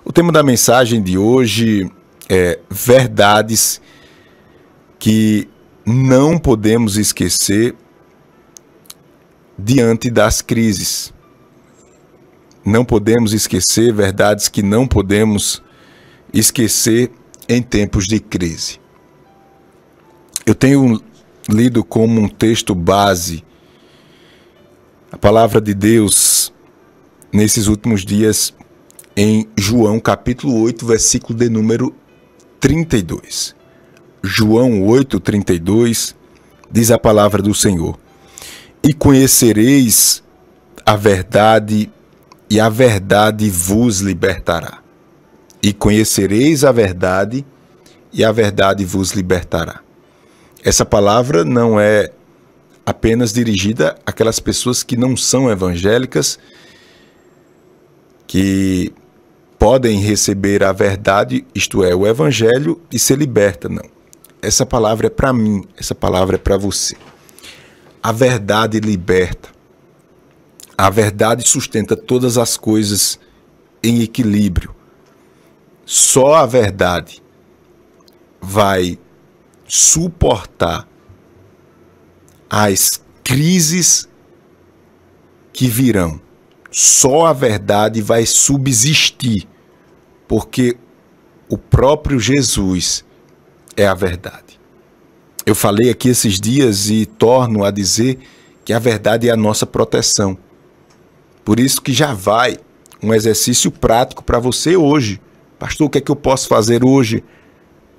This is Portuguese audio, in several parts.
O tema da mensagem de hoje é verdades que não podemos esquecer diante das crises. Não podemos esquecer verdades que não podemos esquecer em tempos de crise. Eu tenho lido como um texto base a palavra de Deus nesses últimos dias em João capítulo 8, versículo de número 32. João 8, 32, diz a palavra do Senhor: E conhecereis a verdade, e a verdade vos libertará. E conhecereis a verdade, e a verdade vos libertará. Essa palavra não é apenas dirigida àquelas pessoas que não são evangélicas, que podem receber a verdade, isto é, o evangelho, e ser liberta. Não. Essa palavra é para mim, essa palavra é para você. A verdade liberta. A verdade sustenta todas as coisas em equilíbrio. Só a verdade vai suportar as crises que virão. Só a verdade vai subsistir, porque o próprio Jesus é a verdade. Eu falei aqui esses dias e torno a dizer que a verdade é a nossa proteção. Por isso que já vai um exercício prático para você hoje. Pastor, o que é que eu posso fazer hoje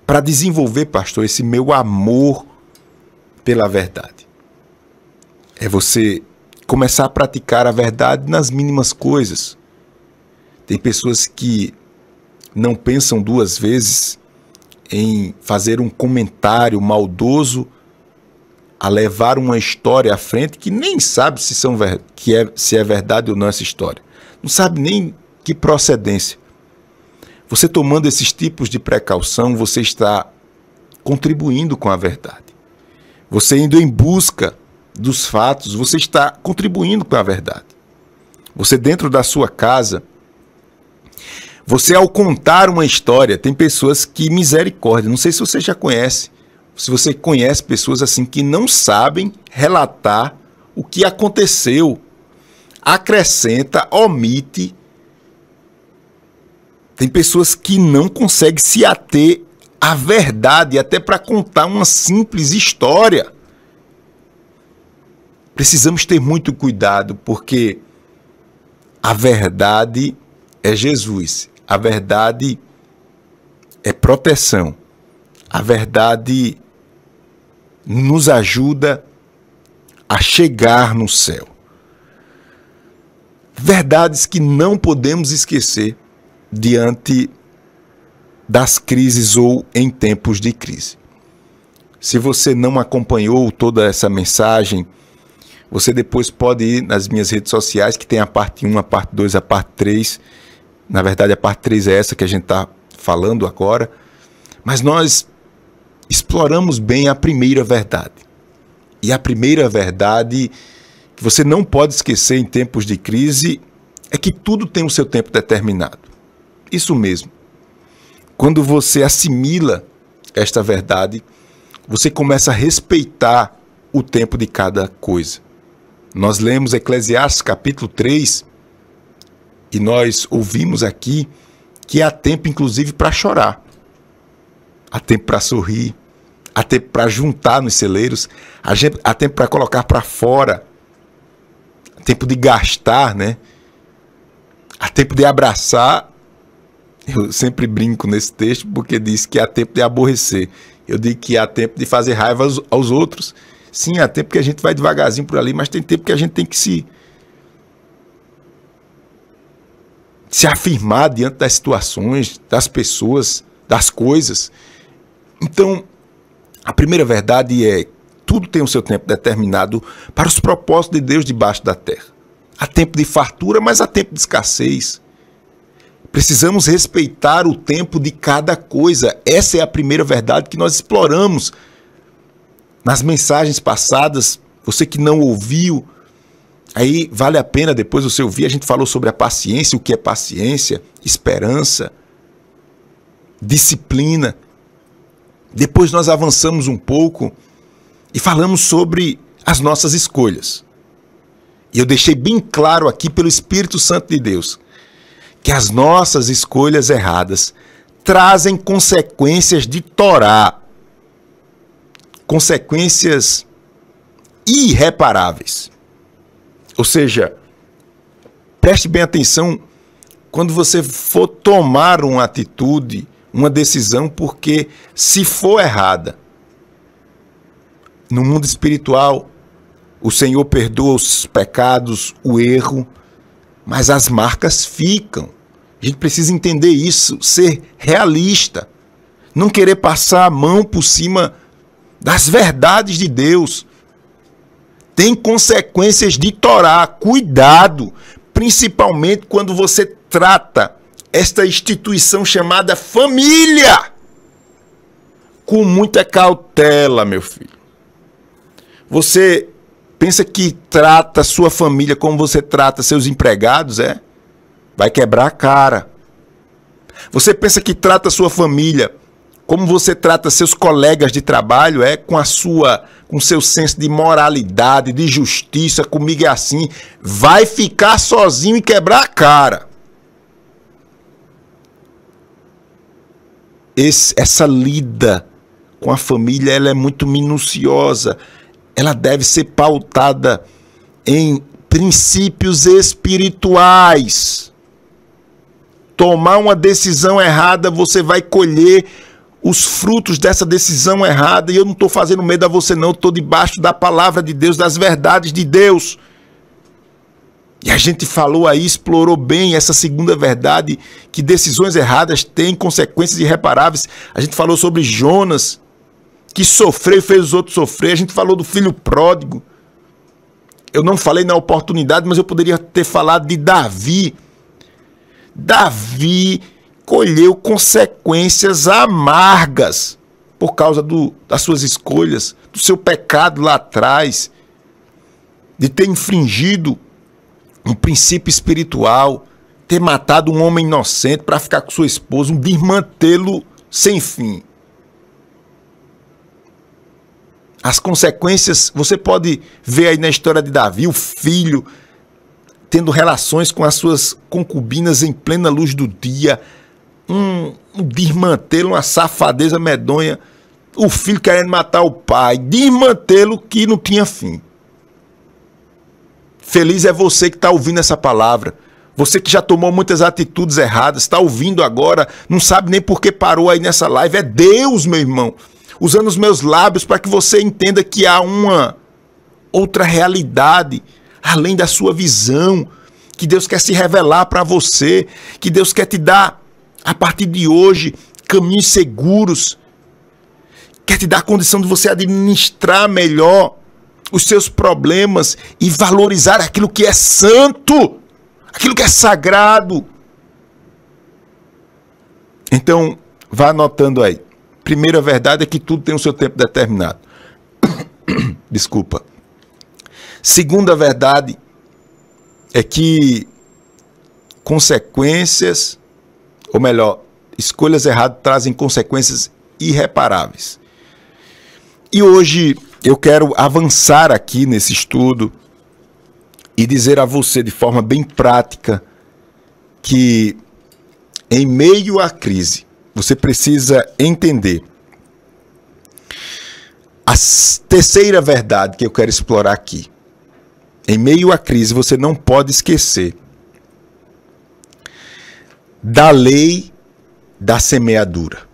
para desenvolver, pastor, esse meu amor pela verdade? É você começar a praticar a verdade nas mínimas coisas. Tem pessoas que não pensam duas vezes em fazer um comentário maldoso, a levar uma história à frente que nem sabe se é verdade ou não essa história. Não sabe nem que procedência. Você tomando esses tipos de precaução, você está contribuindo com a verdade. Você indo em busca dos fatos, você está contribuindo com a verdade. Você dentro da sua casa, você ao contar uma história, tem pessoas que, misericórdia, não sei se você já conhece, se você conhece pessoas assim que não sabem relatar o que aconteceu, acrescenta, omite. Tem pessoas que não conseguem se ater à verdade, até para contar uma simples história. Precisamos ter muito cuidado, porque a verdade é Jesus. A verdade é proteção. A verdade nos ajuda a chegar no céu. Verdades que não podemos esquecer diante das crises ou em tempos de crise. Se você não acompanhou toda essa mensagem, você depois pode ir nas minhas redes sociais, que tem a parte 1, a parte 2, a parte 3. Na verdade, a parte 3 é essa que a gente está falando agora. Mas nós exploramos bem a primeira verdade. E a primeira verdade que você não pode esquecer em tempos de crise é que tudo tem o seu tempo determinado. Isso mesmo. Quando você assimila esta verdade, você começa a respeitar o tempo de cada coisa. Nós lemos Eclesiastes capítulo 3 e nós ouvimos aqui que há tempo inclusive para chorar, há tempo para sorrir, há tempo para juntar nos celeiros, há tempo para colocar para fora, há tempo de gastar, né? Há tempo de abraçar. Eu sempre brinco nesse texto porque diz que há tempo de aborrecer. Eu digo que há tempo de fazer raiva aos outros. Sim, há tempo que a gente vai devagarzinho por ali, mas tem tempo que a gente tem que se afirmar diante das situações, das pessoas, das coisas. Então, a primeira verdade é: tudo tem o seu tempo determinado para os propósitos de Deus debaixo da terra. Há tempo de fartura, mas há tempo de escassez. Precisamos respeitar o tempo de cada coisa. Essa é a primeira verdade que nós exploramos nas mensagens passadas. Você que não ouviu, Aí vale a pena depois você ouvir, a gente falou sobre a paciência, o que é paciência, esperança, disciplina. Depois nós avançamos um pouco e falamos sobre as nossas escolhas. E eu deixei bem claro aqui pelo Espírito Santo de Deus que as nossas escolhas erradas trazem consequências de Torá, consequências irreparáveis. Ou seja, preste bem atenção quando você for tomar uma atitude, uma decisão, porque se for errada, no mundo espiritual, o Senhor perdoa os pecados, o erro, mas as marcas ficam. A gente precisa entender isso, ser realista, não querer passar a mão por cima das verdades de Deus. Tem consequências de Torá, cuidado, principalmente quando você trata esta instituição chamada família com muita cautela, meu filho. Você pensa que trata sua família como você trata seus empregados, é? Vai quebrar a cara. Você pensa que trata sua família como você trata seus colegas de trabalho, é? Com seu senso de moralidade, de justiça, comigo é assim. Vai ficar sozinho e quebrar a cara. Essa lida com a família, ela é muito minuciosa. Ela deve ser pautada em princípios espirituais. Tomar uma decisão errada, você vai colher os frutos dessa decisão errada. E eu não estou fazendo medo a você não, estou debaixo da palavra de Deus, das verdades de Deus. E a gente falou aí, explorou bem essa segunda verdade, que decisões erradas têm consequências irreparáveis. A gente falou sobre Jonas, que sofreu e fez os outros sofrer. A gente falou do filho pródigo. Eu não falei na oportunidade, mas eu poderia ter falado de Davi. Davi colheu consequências amargas por causa das suas escolhas, do seu pecado lá atrás, de ter infringido um princípio espiritual, ter matado um homem inocente para ficar com sua esposa, um desmantelo sem fim. As consequências, você pode ver aí na história de Davi, o filho tendo relações com as suas concubinas em plena luz do dia, um desmantelo, uma safadeza medonha, o filho querendo matar o pai, desmantelo que não tinha fim. Feliz é você que está ouvindo essa palavra, você que já tomou muitas atitudes erradas, está ouvindo agora, não sabe nem por que parou aí nessa live. É Deus, meu irmão, usando os meus lábios para que você entenda que há uma outra realidade, além da sua visão, que Deus quer se revelar para você, que Deus quer te dar, a partir de hoje, caminhos seguros, quer te dar a condição de você administrar melhor os seus problemas e valorizar aquilo que é santo, aquilo que é sagrado. Então, vá anotando aí. Primeira verdade é que tudo tem o seu tempo determinado. Desculpa. Segunda verdade é que consequências, ou melhor, escolhas erradas trazem consequências irreparáveis. E hoje eu quero avançar aqui nesse estudo e dizer a você de forma bem prática que em meio à crise você precisa entender a terceira verdade que eu quero explorar aqui. Em meio à crise você não pode esquecer da lei da semeadura.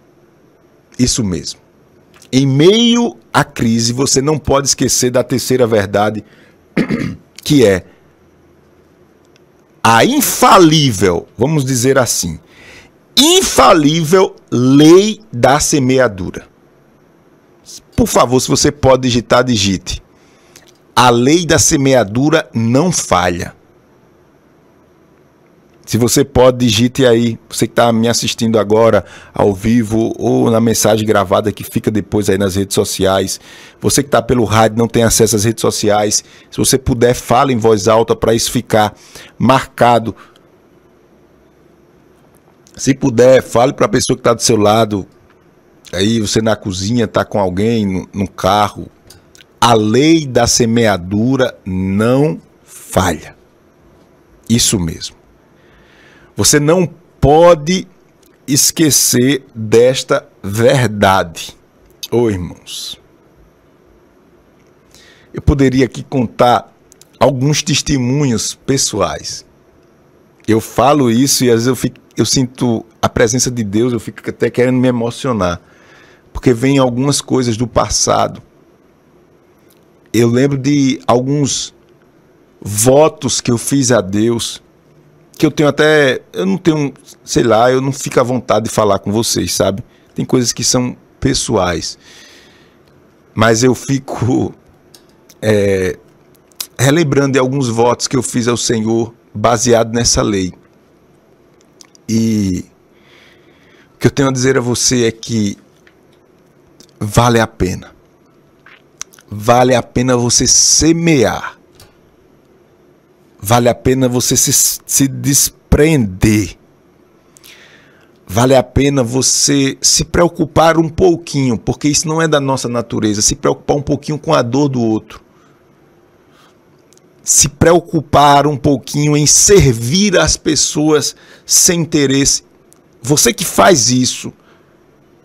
Isso mesmo. Em meio à crise, você não pode esquecer da terceira verdade, que é a infalível, vamos dizer assim, infalível lei da semeadura. Por favor, se você pode digitar, digite. A lei da semeadura não falha. Se você pode, digite aí, você que está me assistindo agora ao vivo ou na mensagem gravada que fica depois aí nas redes sociais. Você que está pelo rádio, não tem acesso às redes sociais, se você puder, fale em voz alta para isso ficar marcado. Se puder, fale para a pessoa que está do seu lado, aí você na cozinha, está com alguém no carro. A lei da semeadura não falha. Isso mesmo. Você não pode esquecer desta verdade. Ô irmãos, eu poderia aqui contar alguns testemunhos pessoais. Eu falo isso e às vezes eu sinto a presença de Deus, eu fico até querendo me emocionar, porque vem algumas coisas do passado. Eu lembro de alguns votos que eu fiz a Deus, que eu tenho até, eu não tenho, sei lá, eu não fico à vontade de falar com vocês, sabe? Tem coisas que são pessoais, mas eu fico relembrando de alguns votos que eu fiz ao Senhor baseado nessa lei. E o que eu tenho a dizer a você é que vale a pena. Vale a pena você semear. Vale a pena você se desprender. Vale a pena você se preocupar um pouquinho, porque isso não é da nossa natureza, se preocupar um pouquinho com a dor do outro. Se preocupar um pouquinho em servir as pessoas sem interesse. Você que faz isso,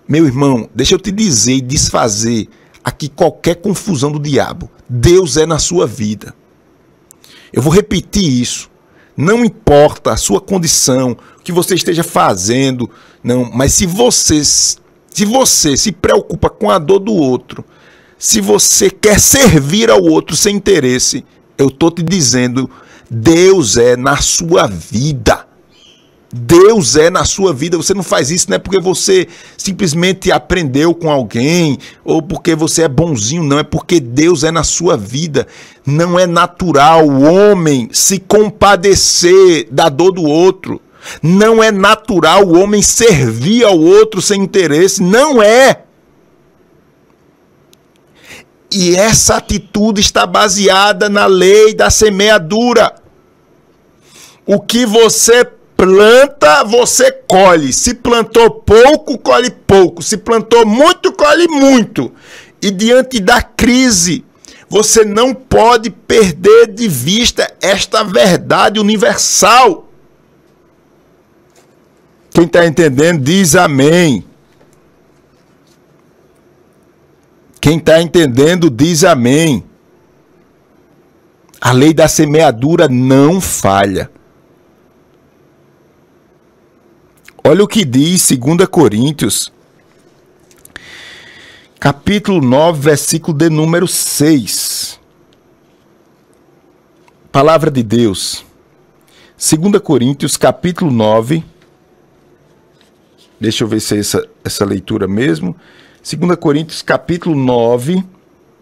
meu irmão, deixa eu te dizer e desfazer aqui qualquer confusão do diabo. Deus é na sua vida. Eu vou repetir isso. Não importa a sua condição, o que você esteja fazendo, não, mas se você se preocupa com a dor do outro, se você quer servir ao outro sem interesse, eu estou te dizendo, Deus é na sua vida. Deus é na sua vida. Você não faz isso não é porque você simplesmente aprendeu com alguém ou porque você é bonzinho, não, é porque Deus é na sua vida. Não é natural o homem se compadecer da dor do outro. Não é natural o homem servir ao outro sem interesse, não é. E essa atitude está baseada na lei da semeadura. O que você planta, você colhe. Se plantou pouco, colhe pouco. Se plantou muito, colhe muito. E diante da crise, você não pode perder de vista esta verdade universal. Quem está entendendo, diz amém. Quem está entendendo, diz amém. A lei da semeadura não falha. Olha o que diz 2 Coríntios, capítulo 9, versículo de número 6. Palavra de Deus. 2 Coríntios, capítulo 9. Deixa eu ver se é essa leitura mesmo. 2 Coríntios, capítulo 9.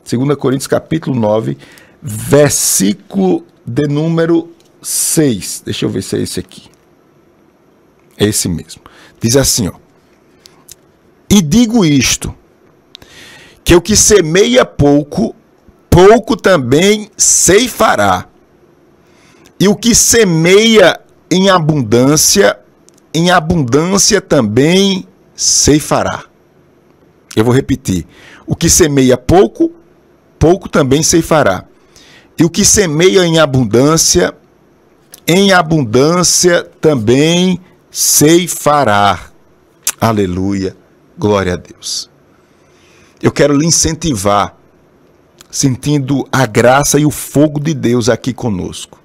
2 Coríntios, capítulo 9, versículo de número 6. Deixa eu ver se é esse aqui. É esse mesmo. Diz assim, ó. E digo isto, que o que semeia pouco, pouco também ceifará. E o que semeia em abundância também ceifará. Eu vou repetir. O que semeia pouco, pouco também ceifará. E o que semeia em abundância também ceifará. Aleluia. Glória a Deus. Eu quero lhe incentivar, sentindo a graça e o fogo de Deus aqui conosco.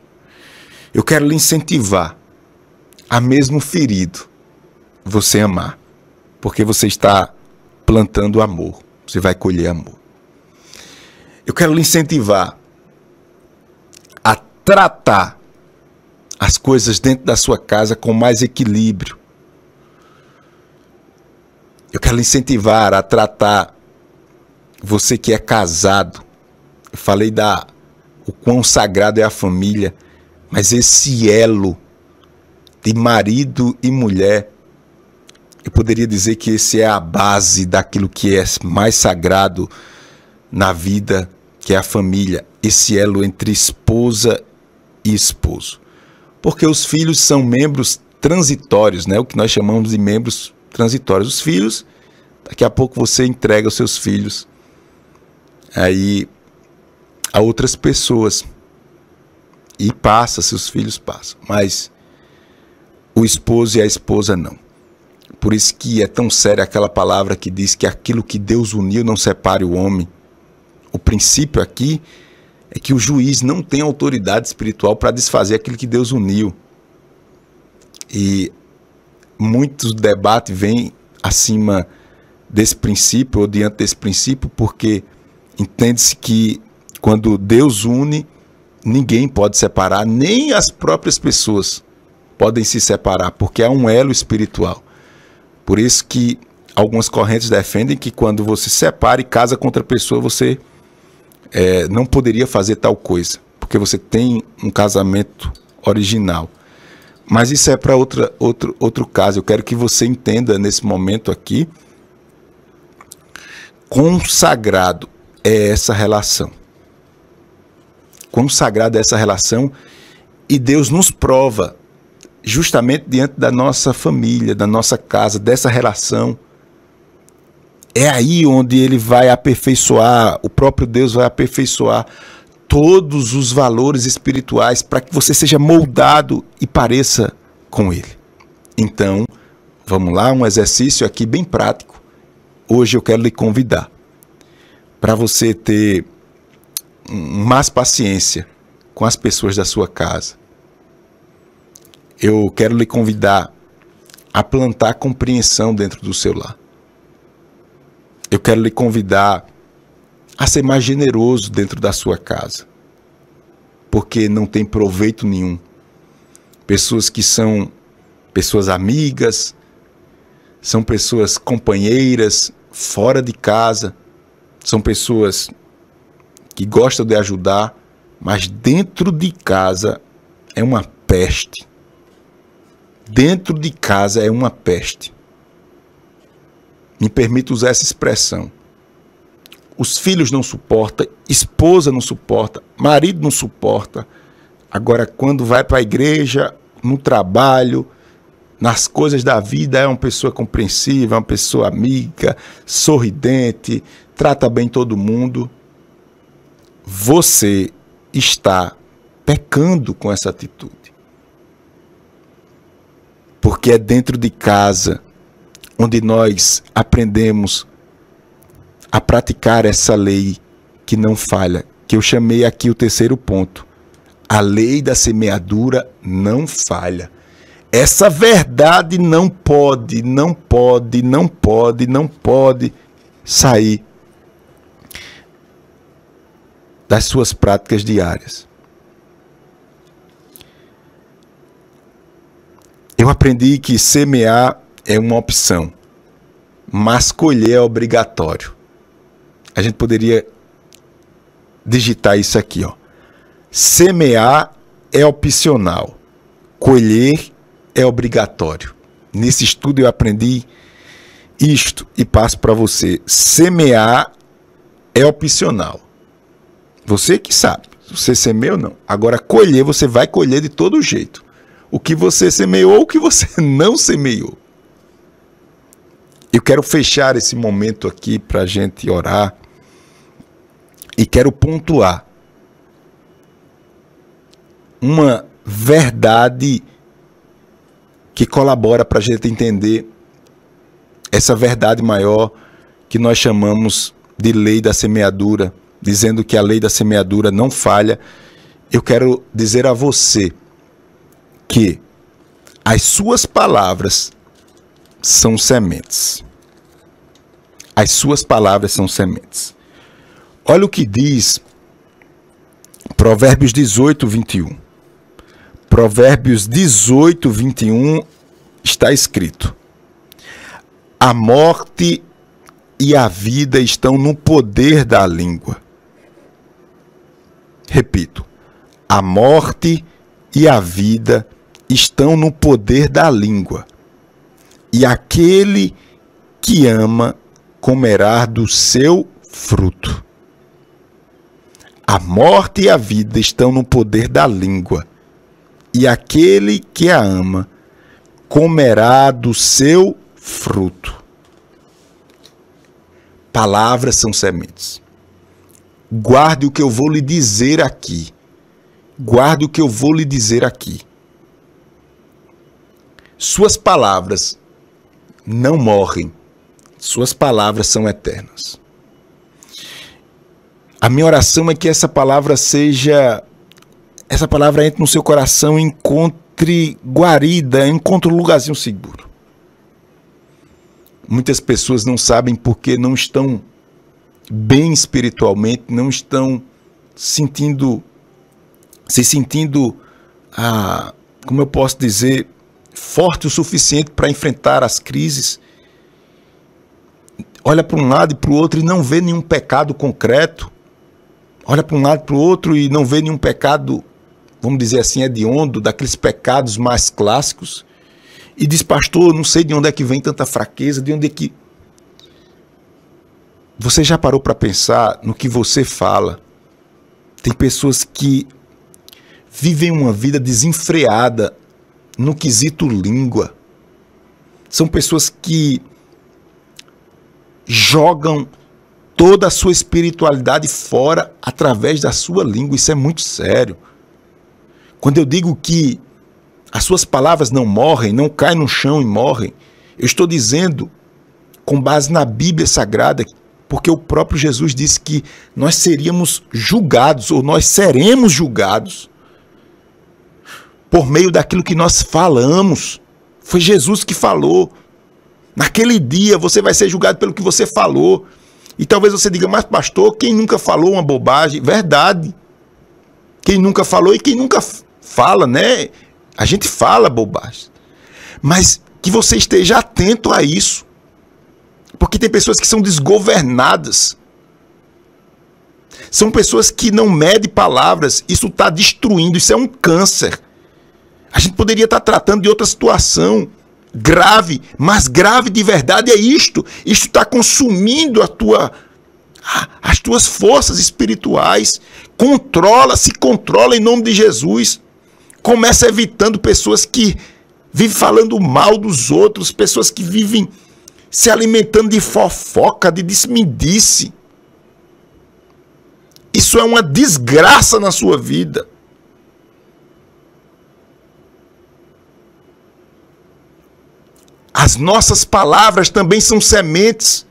Eu quero lhe incentivar a mesmo ferido você amar, porque você está plantando amor, você vai colher amor. Eu quero lhe incentivar a tratar as coisas dentro da sua casa com mais equilíbrio. Eu quero lhe incentivar a tratar você que é casado. Eu falei o quão sagrado é a família, mas esse elo de marido e mulher, eu poderia dizer que esse é a base daquilo que é mais sagrado na vida, que é a família, esse elo entre esposa e esposo. Porque os filhos são membros transitórios, né? O que nós chamamos de membros transitórios. Os filhos, daqui a pouco você entrega os seus filhos aí a outras pessoas e seus filhos passam, mas o esposo e a esposa não. Por isso que é tão séria aquela palavra que diz que aquilo que Deus uniu não separe o homem. O princípio aqui é que o juiz não tem autoridade espiritual para desfazer aquilo que Deus uniu. E muitos debates vêm acima desse princípio ou diante desse princípio, porque entende-se que quando Deus une, ninguém pode separar, nem as próprias pessoas podem se separar, porque há um elo espiritual. Por isso que algumas correntes defendem que quando você separa e casa com outra pessoa, você não poderia fazer tal coisa, porque você tem um casamento original. Mas isso é para outro caso. Eu quero que você entenda nesse momento aqui quão sagrado é essa relação. Quão sagrada é essa relação, e Deus nos prova justamente diante da nossa família, da nossa casa, dessa relação. É aí onde ele vai aperfeiçoar, o próprio Deus vai aperfeiçoar todos os valores espirituais para que você seja moldado e pareça com ele. Então, vamos lá, um exercício aqui bem prático. Hoje eu quero lhe convidar para você ter mais paciência com as pessoas da sua casa. Eu quero lhe convidar a plantar compreensão dentro do seu lar. Eu quero lhe convidar a ser mais generoso dentro da sua casa, porque não tem proveito nenhum. Pessoas que são pessoas amigas, são pessoas companheiras fora de casa, são pessoas que gostam de ajudar, mas dentro de casa é uma peste. Dentro de casa é uma peste. Me permito usar essa expressão. Os filhos não suportam, esposa não suporta, marido não suporta. Agora, quando vai para a igreja, no trabalho, nas coisas da vida, é uma pessoa compreensiva, é uma pessoa amiga, sorridente, trata bem todo mundo. Você está pecando com essa atitude. Porque é dentro de casa onde nós aprendemos a praticar essa lei que não falha, que eu chamei aqui o terceiro ponto. A lei da semeadura não falha. Essa verdade não pode sair das suas práticas diárias. Eu aprendi que semear é uma opção, mas colher é obrigatório. A gente poderia digitar isso aqui, ó. Semear é opcional, colher é obrigatório. Nesse estudo eu aprendi isto e passo para você. Semear é opcional. Você que sabe, se você semeia ou não. Agora, colher, você vai colher de todo jeito. O que você semeou ou o que você não semeou. Eu quero fechar esse momento aqui para a gente orar. E quero pontuar uma verdade que colabora para a gente entender essa verdade maior que nós chamamos de lei da semeadura, dizendo que a lei da semeadura não falha. Eu quero dizer a você que as suas palavras são sementes. As suas palavras são sementes. Olha o que diz Provérbios 18, 21. Provérbios 18, 21 está escrito: a morte e a vida estão no poder da língua. Repito, a morte e a vida estão no poder da língua, e aquele que ama comerá do seu fruto. A morte e a vida estão no poder da língua, e aquele que a ama comerá do seu fruto. Palavras são sementes. Guarde o que eu vou lhe dizer aqui. Guarde o que eu vou lhe dizer aqui. Suas palavras não morrem. Suas palavras são eternas. A minha oração é que essa palavra entre no seu coração e encontre guarida, encontre um lugarzinho seguro. Muitas pessoas não sabem porque não estão bem espiritualmente, não estão se sentindo, como eu posso dizer, forte o suficiente para enfrentar as crises. Olha para um lado e para o outro e não vê nenhum pecado concreto. Olha para um lado e para o outro e não vê nenhum pecado, vamos dizer assim, hediondo, daqueles pecados mais clássicos. E diz, pastor, não sei de onde é que vem tanta fraqueza, de onde é que... Você já parou para pensar no que você fala? Tem pessoas que vivem uma vida desenfreada no quesito língua. São pessoas que jogam toda a sua espiritualidade fora através da sua língua. Isso é muito sério. Quando eu digo que as suas palavras não morrem, não caem no chão e morrem, eu estou dizendo com base na Bíblia Sagrada, porque o próprio Jesus disse que nós seríamos julgados, ou nós seremos julgados por meio daquilo que nós falamos. Foi Jesus que falou. Naquele dia você vai ser julgado pelo que você falou. E talvez você diga, mas pastor, quem nunca falou uma bobagem? Verdade. Quem nunca falou e quem nunca fala, né? A gente fala bobagem. Mas que você esteja atento a isso. Porque tem pessoas que são desgovernadas. São pessoas que não medem palavras. Isso está destruindo, isso é um câncer. A gente poderia estar tratando de outra situação grave, mas grave de verdade é isto. Isto está consumindo as tuas forças espirituais. Se controla em nome de Jesus. Começa evitando pessoas que vivem falando mal dos outros, pessoas que vivem se alimentando de fofoca, de disse-me-disse. Isso é uma desgraça na sua vida. As nossas palavras também são sementes.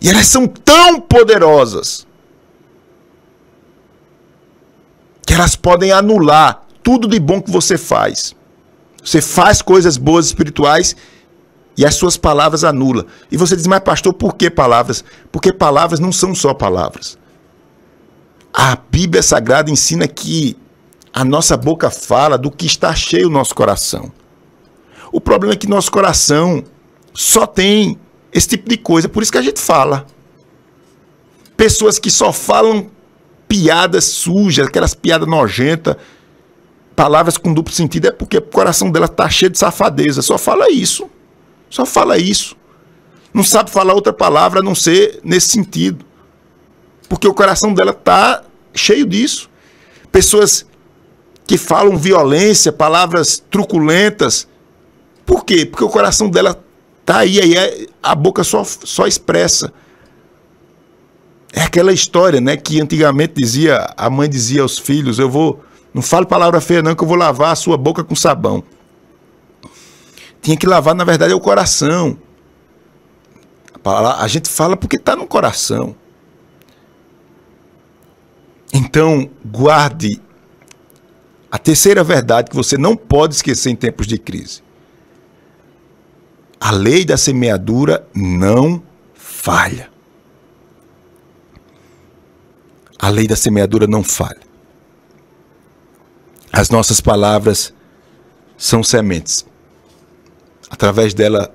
E elas são tão poderosas que elas podem anular tudo de bom que você faz. Você faz coisas boas espirituais e as suas palavras anulam. E você diz, mas pastor, por que palavras? Porque palavras não são só palavras. A Bíblia Sagrada ensina que a nossa boca fala do que está cheio o nosso coração. O problema é que nosso coração só tem esse tipo de coisa, por isso que a gente fala. Pessoas que só falam piadas sujas, aquelas piadas nojentas, palavras com duplo sentido, é porque o coração dela está cheio de safadeza. Só fala isso. Só fala isso. Não sabe falar outra palavra a não ser nesse sentido. Porque o coração dela está cheio disso. Pessoas que falam violência, palavras truculentas. Por quê? Porque o coração dela está aí a boca só expressa. É aquela história, né, que antigamente a mãe dizia aos filhos, não fale palavra feia não, que eu vou lavar a sua boca com sabão. Tinha que lavar, na verdade, é o coração. A gente fala porque está no coração. Então, guarde a terceira verdade que você não pode esquecer em tempos de crise. A lei da semeadura não falha. A lei da semeadura não falha. As nossas palavras são sementes. Através dela,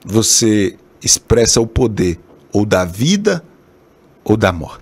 você expressa o poder ou da vida ou da morte.